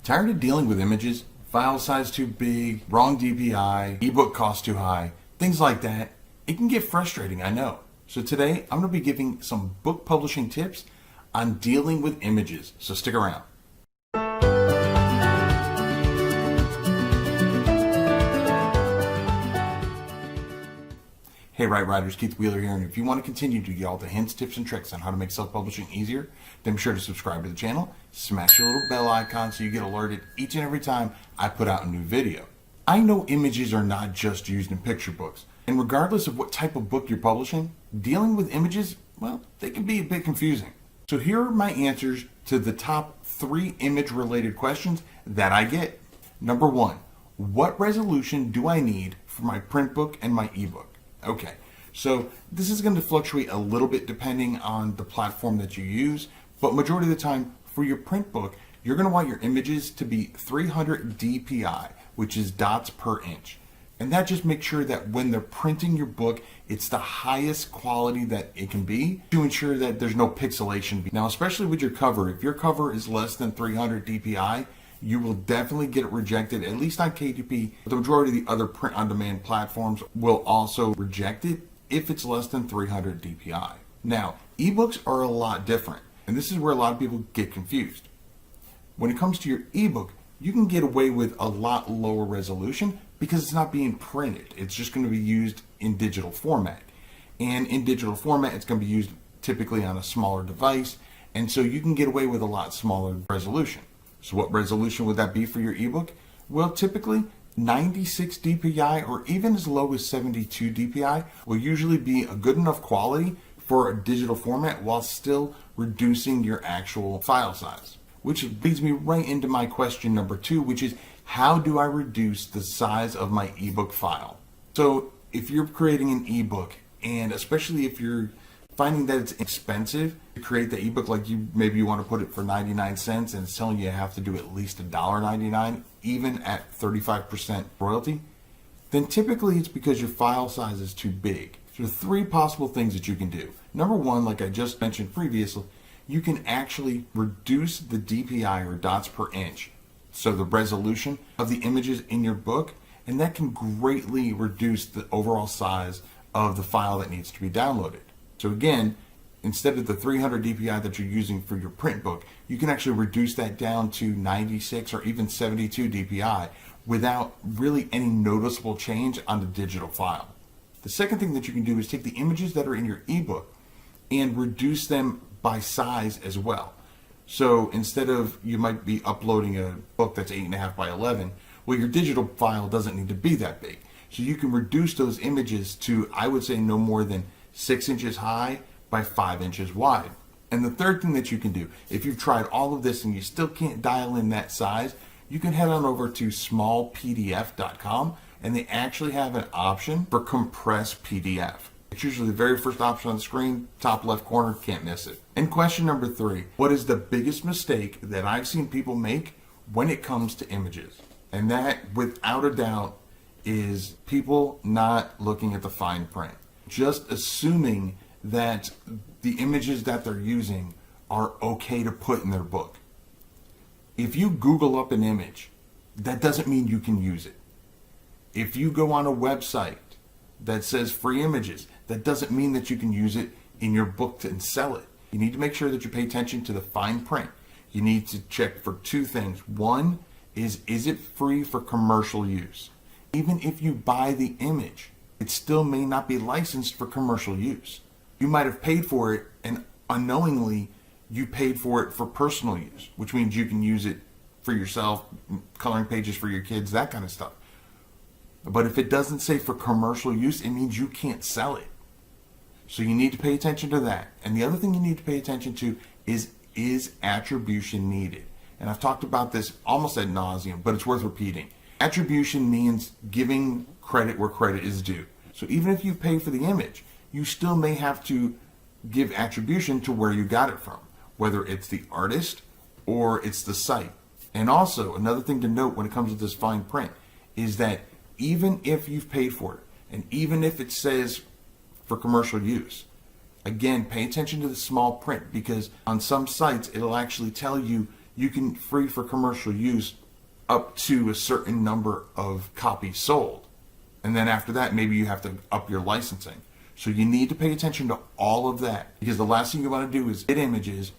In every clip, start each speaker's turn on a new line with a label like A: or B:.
A: Tired of dealing with images, file size too big, wrong DPI, ebook cost too high, things like that? It can get frustrating, I know. So today I'm going to be giving some book publishing tips on dealing with images, so stick around. Hey Right Riders, Keith Wheeler here, and if you want to continue to get all the hints, tips, and tricks on how to make self-publishing easier, then be sure to subscribe to the channel, smash your little bell icon so you get alerted each and every time I put out a new video. I know images are not just used in picture books, and regardless of what type of book you're publishing, dealing with images, well, they can be a bit confusing. So here are my answers to the top 3 image-related questions that I get. Number 1, what resolution do I need for my print book and my ebook? Okay, so this is going to fluctuate a little bit depending on the platform that you use, but majority of the time for your print book, you're going to want your images to be 300 DPI, which is dots per inch. And that just makes sure that when they're printing your book, it's the highest quality that it can be to ensure that there's no pixelation. Now, especially with your cover, if your cover is less than 300 DPI, you will definitely get it rejected, at least on KDP. The majority of the other print-on-demand platforms will also reject it if it's less than 300 DPI. Now, ebooks are a lot different, and this is where a lot of people get confused. When it comes to your ebook, you can get away with a lot lower resolution because it's not being printed. It's just going to be used in digital format. And in digital format, it's going to be used typically on a smaller device, and so you can get away with a lot smaller resolution. So what resolution would that be for your ebook? Well, typically 96 DPI or even as low as 72 DPI will usually be a good enough quality for a digital format while still reducing your actual file size. Which leads me right into my question number 2, which is how do I reduce the size of my ebook file? So if you're creating an ebook, and especially if you're finding that it's expensive to create the ebook, like maybe you want to put it for 99 cents and it's telling you have to do at least $1.99, even at 35% royalty, then typically it's because your file size is too big. So 3 possible things that you can do. Number 1, like I just mentioned previously, you can actually reduce the DPI or dots per inch, so the resolution of the images in your book, and that can greatly reduce the overall size of the file that needs to be downloaded. So again, instead of the 300 DPI that you're using for your print book, you can actually reduce that down to 96 or even 72 DPI without really any noticeable change on the digital file. The second thing that you can do is take the images that are in your ebook and reduce them by size as well. So instead of, you might be uploading a book that's 8.5 by 11, well, your digital file doesn't need to be that big. So you can reduce those images to, I would say, no more than 6 inches high by 5 inches wide. And the third thing that you can do, if you've tried all of this and you still can't dial in that size, you can head on over to smallpdf.com, and they actually have an option for compressed PDF. It's usually the very first option on the screen, top left corner, can't miss it. And question number 3, what is the biggest mistake that I've seen people make when it comes to images? And that, without a doubt, is people not looking at the fine print. Just assuming that the images that they're using are okay to put in their book. If you Google up an image, that doesn't mean you can use it. If you go on a website that says free images, that doesn't mean that you can use it in your book and sell it. You need to make sure that you pay attention to the fine print. You need to check for 2 things. One is it free for commercial use? Even if you buy the image, it still may not be licensed for commercial use. You might have paid for it and unknowingly you paid for it for personal use, which means you can use it for yourself, coloring pages for your kids, that kind of stuff. But if it doesn't say for commercial use, it means you can't sell it. So you need to pay attention to that. And the other thing you need to pay attention to is attribution needed? And I've talked about this almost ad nauseum, but it's worth repeating. Attribution means giving credit where credit is due. So even if you pay for the image, you still may have to give attribution to where you got it from, whether it's the artist or it's the site. And also, another thing to note when it comes to this fine print is that even if you've paid for it, and even if it says for commercial use, again, pay attention to the small print, because on some sites, it'll actually tell you you can free for commercial use up to a certain number of copies sold. And then after that, maybe you have to up your licensing. So you need to pay attention to all of that, because the last thing you want to do is get images,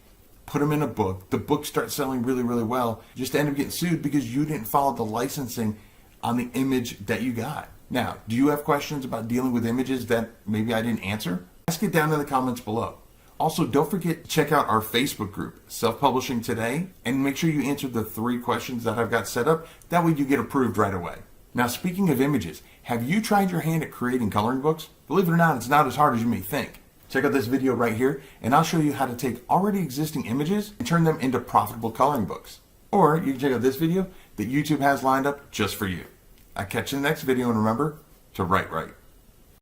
A: put them in a book. The book starts selling really, really well. Just end up getting sued because you didn't follow the licensing on the image that you got. Now, do you have questions about dealing with images that maybe I didn't answer? Ask it down in the comments below. Also, don't forget to check out our Facebook group, Self-Publishing Today, and make sure you answer the 3 questions that I've got set up. That way you get approved right away. Now, speaking of images, have you tried your hand at creating coloring books? Believe it or not, it's not as hard as you may think. Check out this video right here, and I'll show you how to take already existing images and turn them into profitable coloring books. Or you can check out this video that YouTube has lined up just for you. I'll catch you in the next video, and remember to write right.